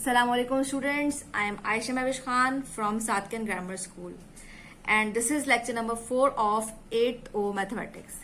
Assalamu alaikum students, I am Aisha Mavish Khan from Satkan Grammar School and this is lecture number 4 of 8th O Mathematics.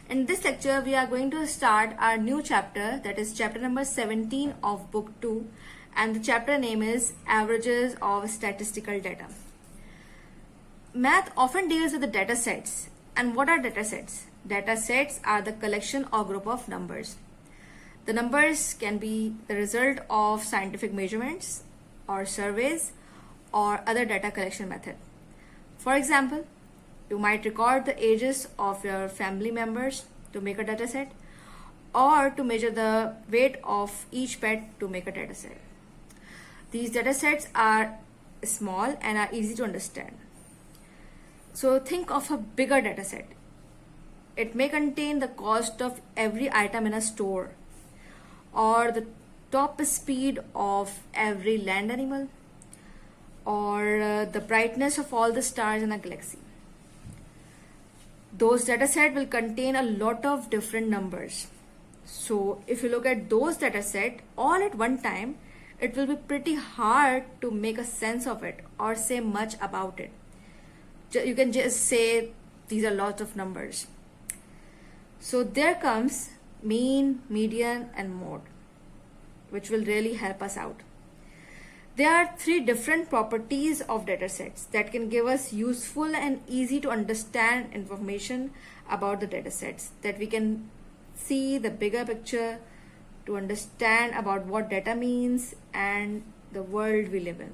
In this lecture we are going to start our new chapter, that is chapter number 17 of book 2, and the chapter name is Averages of Statistical Data. Math often deals with the data sets. And what are data sets? Data sets are the collection or group of numbers. The numbers can be the result of scientific measurements or surveys or other data collection method. For example, you might record the ages of your family members to make a data set, or to measure the weight of each pet to make a data set. These data sets are small and are easy to understand. So think of a bigger data set. It may contain the cost of every item in a store, or the top speed of every land animal, or the brightness of all the stars in a galaxy. Those data set will contain a lot of different numbers. So if you look at those data set all at one time, it will be pretty hard to make a sense of it or say much about it. You can just say these are lots of numbers. So there comes mean, median and mode, which will really help us out. There are 3 different properties of data sets that can give us useful and easy to understand information about the data sets, that we can see the bigger picture to understand about what data means and the world we live in.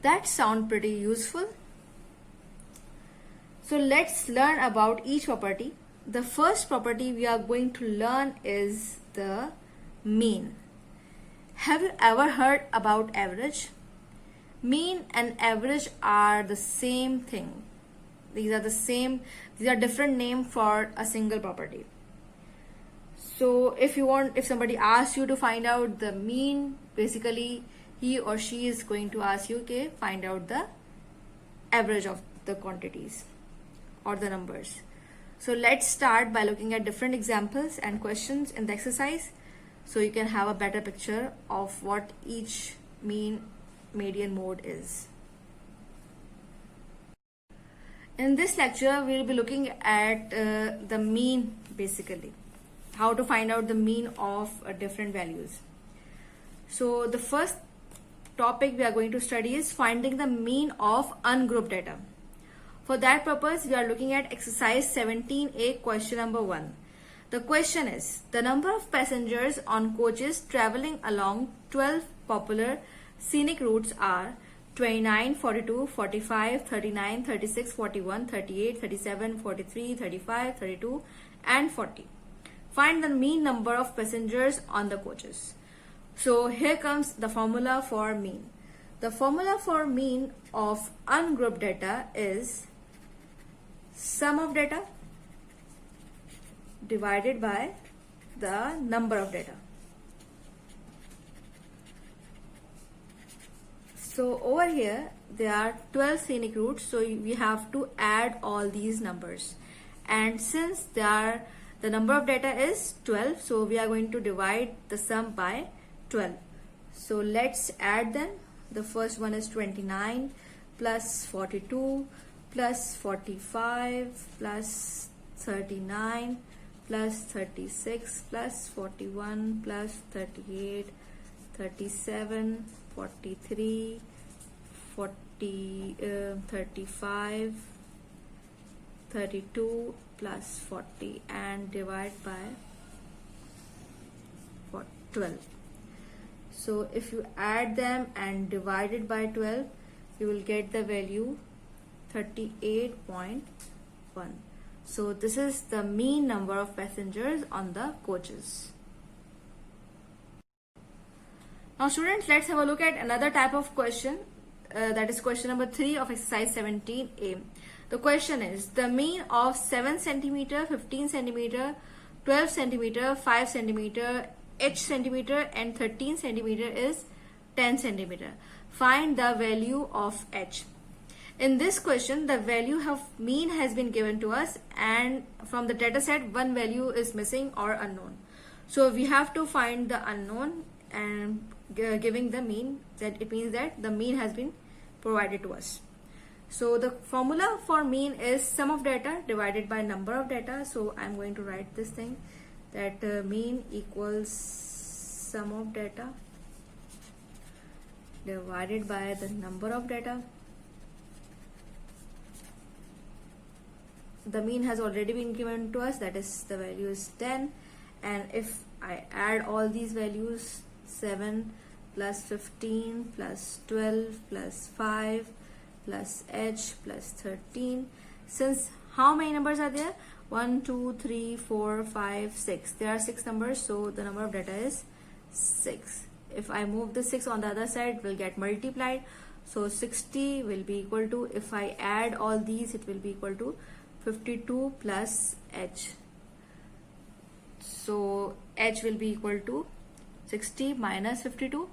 That sounds pretty useful. So let's learn about each property. The first property we are going to learn is the mean. Have you ever heard about average? Mean and average are the same thing. These are different names for a single property. So if somebody asks you to find out the mean, basically he or she is going to ask you, okay, find out the average of the quantities or the numbers. So let's start by looking at different examples and questions in the exercise, so you can have a better picture of what each mean, median, mode is. In this lecture, we'll be looking at the mean, basically, how to find out the mean of different values. So the first topic we are going to study is finding the mean of ungrouped data. For that purpose, we are looking at exercise 17A, question number 1. The question is, the number of passengers on coaches traveling along 12 popular scenic routes are 29, 42, 45, 39, 36, 41, 38, 37, 43, 35, 32, and 40. Find the mean number of passengers on the coaches. So here comes the formula for mean. The formula for mean of ungrouped data is sum of data divided by the number of data. So over here there are 12 scenic routes, so we have to add all these numbers, and since the number of data is 12, so we are going to divide the sum by 12. So let's add them. The first one is 29 plus 42 plus 45 plus 39 plus 36 plus 41 plus 38, 37, 43, 35, 32 plus 40, and divide by 12. So if you add them and divide it by 12, you will get the value 38.1. So this is the mean number of passengers on the coaches. Now students, let's have a look at another type of question, that is question number 3 of exercise 17A. The question is, the mean of 7 centimeter, 15 centimeter, 12 centimeter, 5 centimeter, 8 centimeter and 13 centimeter is 10 centimeter. Find the value of h. In this question, the value of mean has been given to us, and from the data set, one value is missing or unknown. So we have to find the unknown and giving the mean, that it means that the mean has been provided to us. So the formula for mean is sum of data divided by number of data. So I'm going to write this thing, that mean equals sum of data divided by the number of data. The mean has already been given to us, that is the value is 10, and if I add all these values, 7 plus 15 plus 12 plus 5 plus h plus 13, since how many numbers are there? 1 2 3 4 5 6, there are 6 numbers, so the number of data is 6. If I move the 6 on the other side, it will get multiplied, so 60 will be equal to, if I add all these, it will be equal to 52 plus h. So h will be equal to 60 minus 52.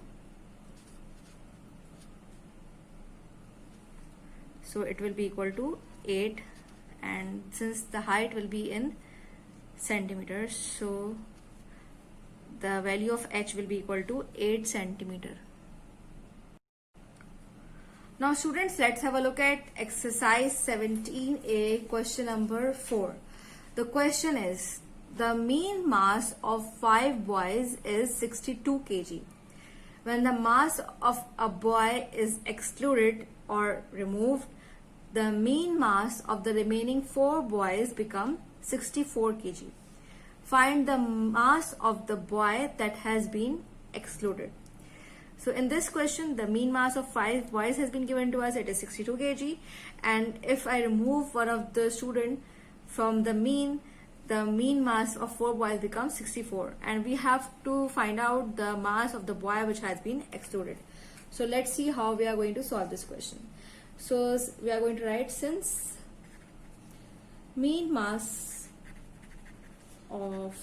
So it will be equal to 8, and since the height will be in centimeters, so the value of h will be equal to 8 centimeter. Now students, let's have a look at exercise 17a, question number 4. The question is, the mean mass of 5 boys is 62 kg. When the mass of a boy is excluded or removed, the mean mass of the remaining 4 boys become 64 kg. Find the mass of the boy that has been excluded. So in this question, the mean mass of 5 boys has been given to us, it is 62 kg, and if I remove one of the student from the mean mass of 4 boys becomes 64, and we have to find out the mass of the boy which has been excluded. So let's see how we are going to solve this question. So we are going to write, since mean mass of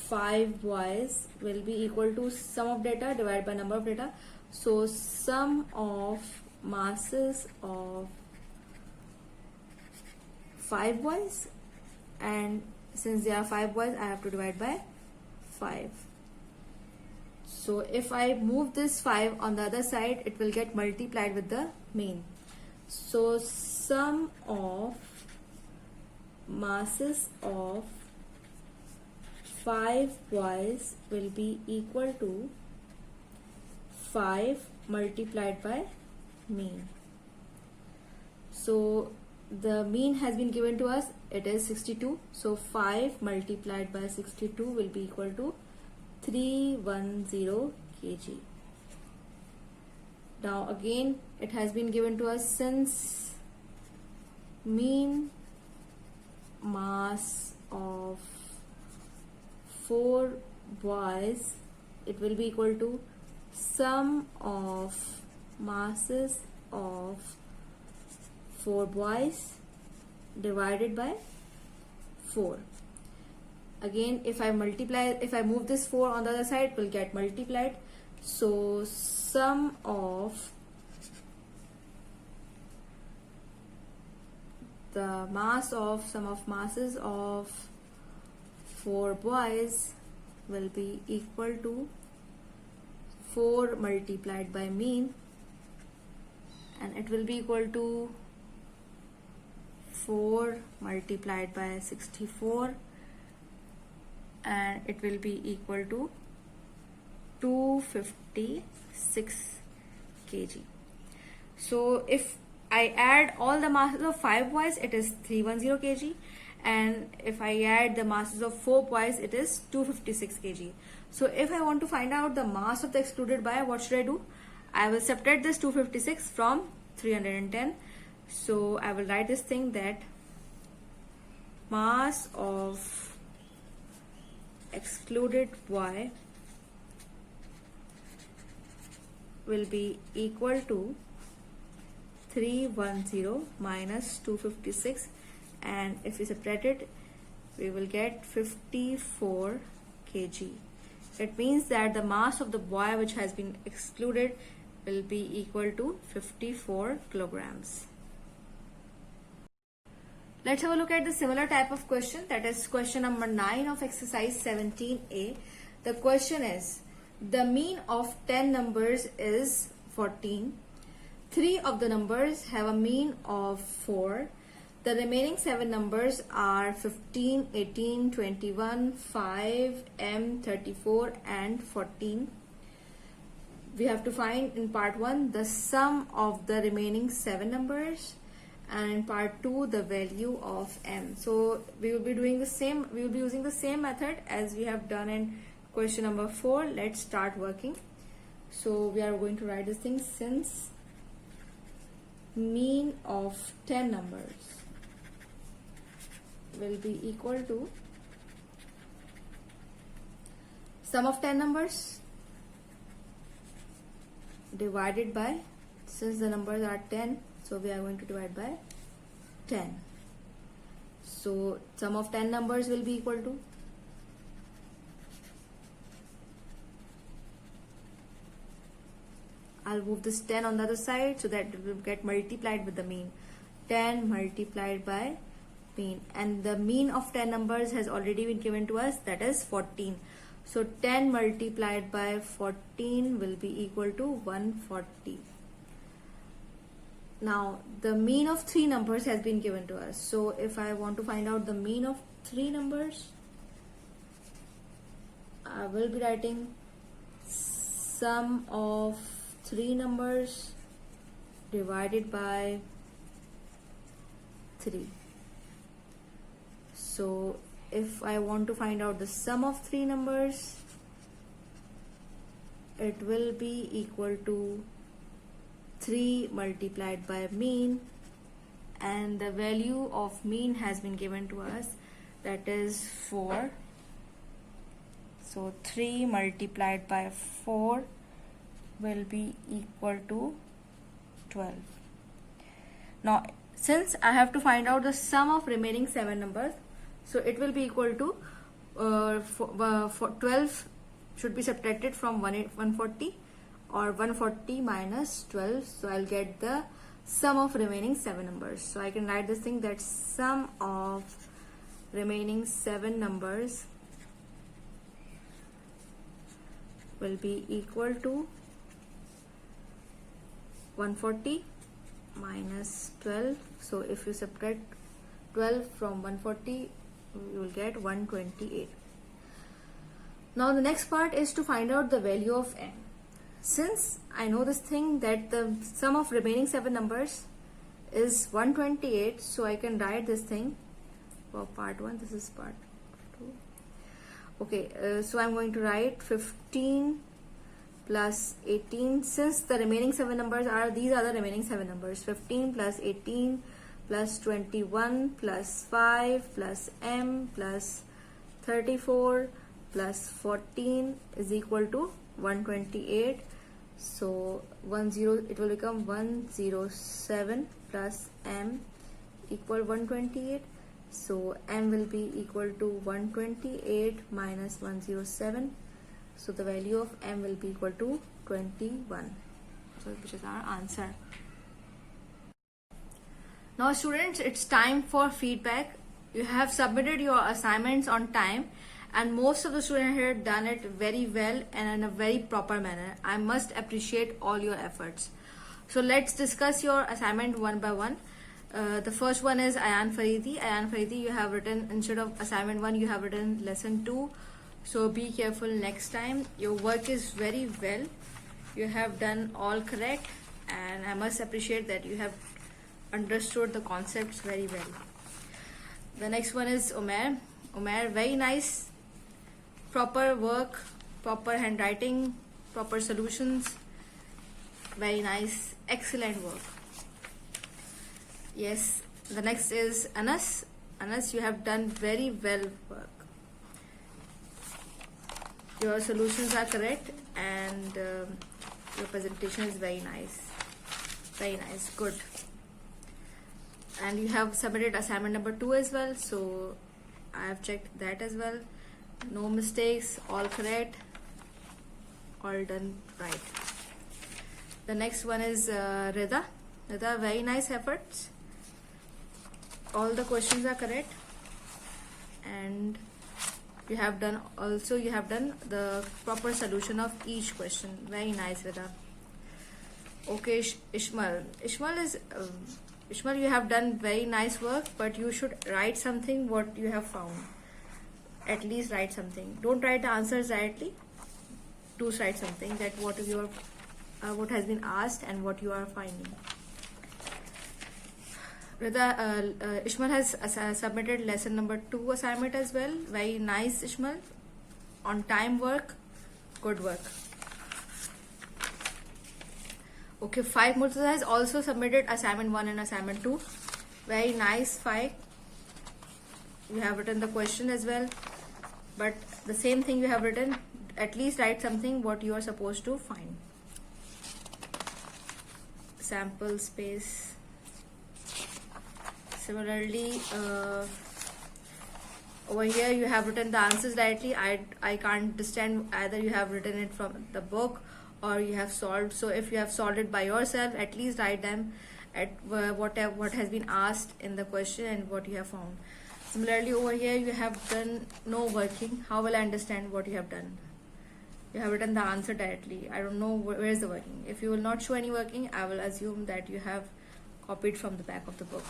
5 boys will be equal to sum of data divided by number of data, so sum of masses of 5 boys, and since there are 5 boys, I have to divide by 5. So if I move this 5 on the other side, it will get multiplied with the mean. So sum of masses of 5 boys will be equal to 5 multiplied by mean. So the mean has been given to us, it is 62, so 5 multiplied by 62 will be equal to 310 kg. Now again, it has been given to us, since mean mass of 4 boys, it will be equal to sum of masses of 4 boys divided by 4. Again, if I move this 4 on the other side, it will get multiplied. So sum of the sum of masses of 4 boys will be equal to 4 multiplied by mean, and it will be equal to 4 multiplied by 64, and it will be equal to 256 kg. So if I add all the masses of 5 boys, it is 310 kg, and if I add the masses of 4 boys, it is 256 kg. So if I want to find out the mass of the excluded boy, what should I do? I will subtract this 256 from 310. So I will write this thing, that mass of excluded boy will be equal to 310 minus 256, and if we subtract it, we will get 54 kg. It means that the mass of the boy which has been excluded will be equal to 54 kilograms. Let's have a look at the similar type of question, that is question number 9 of exercise 17a. The question is, the mean of 10 numbers is 14. 3 of the numbers have a mean of 4. The remaining 7 numbers are 15, 18, 21, 5, M, 34 and 14. We have to find in part 1 the sum of the remaining 7 numbers, and in part 2 the value of M. So we will be doing the same, we will be using the same method as we have done in question number 4. Let's start working. So we are going to write this thing, since mean of 10 numbers will be equal to sum of 10 numbers divided by, since the numbers are 10, so we are going to divide by 10. So sum of 10 numbers will be equal to, I'll move this 10 on the other side so that it will get multiplied with the mean. 10 multiplied by mean, and the mean of 10 numbers has already been given to us, that is 14. So 10 multiplied by 14 will be equal to 140. Now the mean of 3 numbers has been given to us. So if I want to find out the mean of 3 numbers, I will be writing sum of 3 numbers divided by 3. So if I want to find out the sum of 3 numbers, it will be equal to 3 multiplied by mean, and the value of mean has been given to us, that is 4. So 3 multiplied by 4 will be equal to 12. Now since I have to find out the sum of remaining 7 numbers, so it will be equal to 12 should be subtracted from 140, or 140 minus 12. So I'll get the sum of remaining 7 numbers. So I can write this thing, that sum of remaining 7 numbers will be equal to 140 minus 12. So if you subtract 12 from 140, you will get 128. Now the next part is to find out the value of M. Since I know this thing, that the sum of remaining 7 numbers is 128, so I can write this thing for part 1. This is part 2. Okay, so I'm going to write 15 plus 18. Since the remaining 7 numbers are, these are the remaining 7 numbers, 15 plus 18 plus 21 plus 5 plus M plus 34 plus 14 is equal to 128. So 10, it will become 107 plus M equal 128. So M will be equal to 128 minus 107. So the value of M will be equal to 21. So which is our answer. Now students, it's time for feedback. You have submitted your assignments on time, and most of the students here done it very well and in a very proper manner. I must appreciate all your efforts. So let's discuss your assignment one by one. The first one is Ayan Faridi. Ayan Faridi, you have written, instead of assignment 1, you have written lesson 2. So be careful next time. Your work is very well. You have done all correct, and I must appreciate that you have understood the concepts very well. The next one is Umair. Umair, very nice. Proper work, proper handwriting, proper solutions. Very nice. Excellent work. Yes. The next is Anas. Anas, you have done very well work. Your solutions are correct, and your presentation is very nice. Very nice. Good. And you have submitted assignment number 2 as well. So I have checked that as well. No mistakes, all correct, all done right. The next one is Rida. Rida, very nice efforts. All the questions are correct, and you have done the proper solution of each question. Very nice, Rida. Okay, Ishmael, you have done very nice work, but you should write something what you have found. At least write something. Don't write the answers directly. Do write something that what has been asked and what you are finding. Rida, Ishmael has submitted lesson number 2 assignment as well. Very nice, Ishmael. On time work, good work. Okay, 5 Murtaza has also submitted assignment 1 and assignment 2. Very nice, 5. You have written the question as well, but the same thing you have written. At least write something what you are supposed to find. Sample space. Similarly, over here you have written the answers directly. I can't understand either you have written it from the book or you have solved. So if you have solved it by yourself, at least write them at what has been asked in the question and what you have found. Similarly, over here you have done no working. How will I understand what you have done? You have written the answer directly. I don't know where is the working. If you will not show any working, I will assume that you have copied from the back of the book.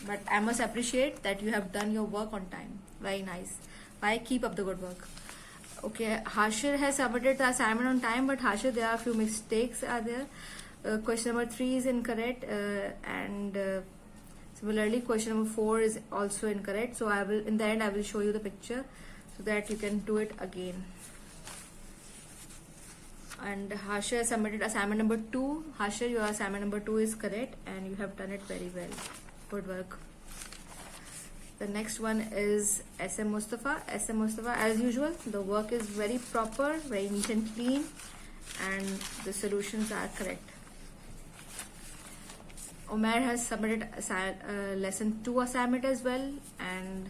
But I must appreciate that you have done your work on time. Very nice. Why? Keep up the good work. Okay, Hashir has submitted the assignment on time, but Hashir, there are a few mistakes are there. Question number 3 is incorrect, and similarly question number 4 is also incorrect. So I will, in the end, I will show you the picture so that you can do it again. And Hashir has submitted assignment number 2. Hashir, your assignment number 2 is correct and you have done it very well. Good work. The next one is SM Mustafa. SM Mustafa, as usual, the work is very proper, very neat and clean, and the solutions are correct. Umair has submitted lesson 2 assignment as well, and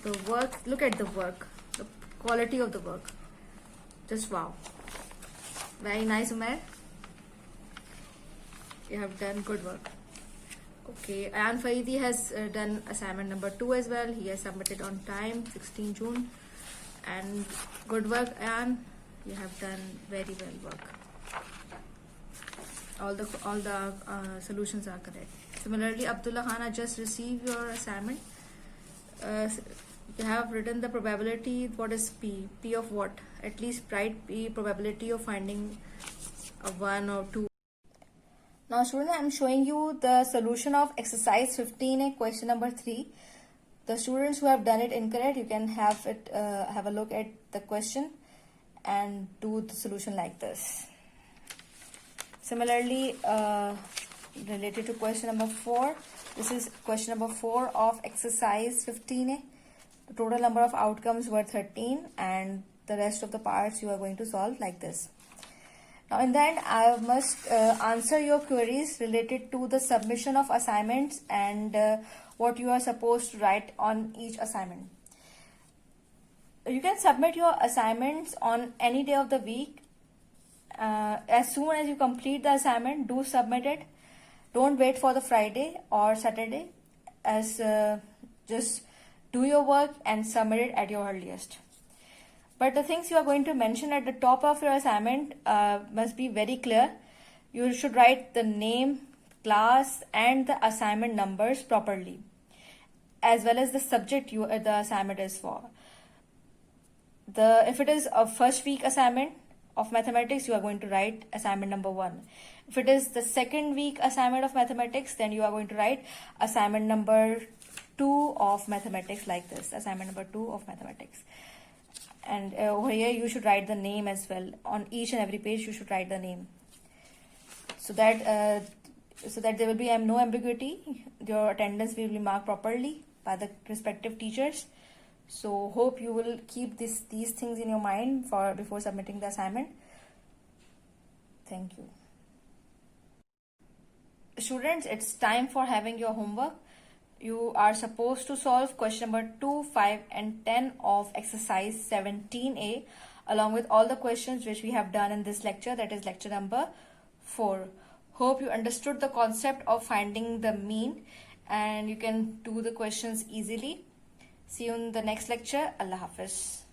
the work, look at the work, the quality of the work, just wow. Very nice, Umair. You have done good work. Okay, Ayan Faidi has done assignment number 2 as well. He has submitted on time, 16 June. And good work, Ayan. You have done very well work. All the solutions are correct. Similarly, Abdullah Khan, I just received your assignment. You have written the probability. What is P? P of what? At least write P, probability of finding a 1 or 2. Now students, I am showing you the solution of exercise 15A, question number 3. The students who have done it incorrect, you can have a look at the question and do the solution like this. Similarly, related to question number 4, this is question number 4 of exercise 15A. The total number of outcomes were 13 and the rest of the parts you are going to solve like this. Now in the end, I must answer your queries related to the submission of assignments and what you are supposed to write on each assignment. You can submit your assignments on any day of the week. As soon as you complete the assignment, do submit it. Don't wait for the Friday or Saturday. Just do your work and submit it at your earliest. But the things you are going to mention at the top of your assignment must be very clear. You should write the name, class, and the assignment numbers properly, as well as the subject the assignment is for. If it is a first week assignment of mathematics, you are going to write assignment number 1. If it is the second week assignment of mathematics, then you are going to write assignment number 2 of mathematics like this, assignment number 2 of mathematics. And over here you should write the name as well. On each and every page you should write the name, so that there will be no ambiguity. Your attendance will be marked properly by the respective teachers. So hope you will keep these things in your mind before submitting the assignment. Thank you. Students, it's time for having your homework. You are supposed to solve question number 2, 5 and 10 of exercise 17A along with all the questions which we have done in this lecture, that is lecture number 4. Hope you understood the concept of finding the mean and you can do the questions easily. See you in the next lecture. Allah Hafiz.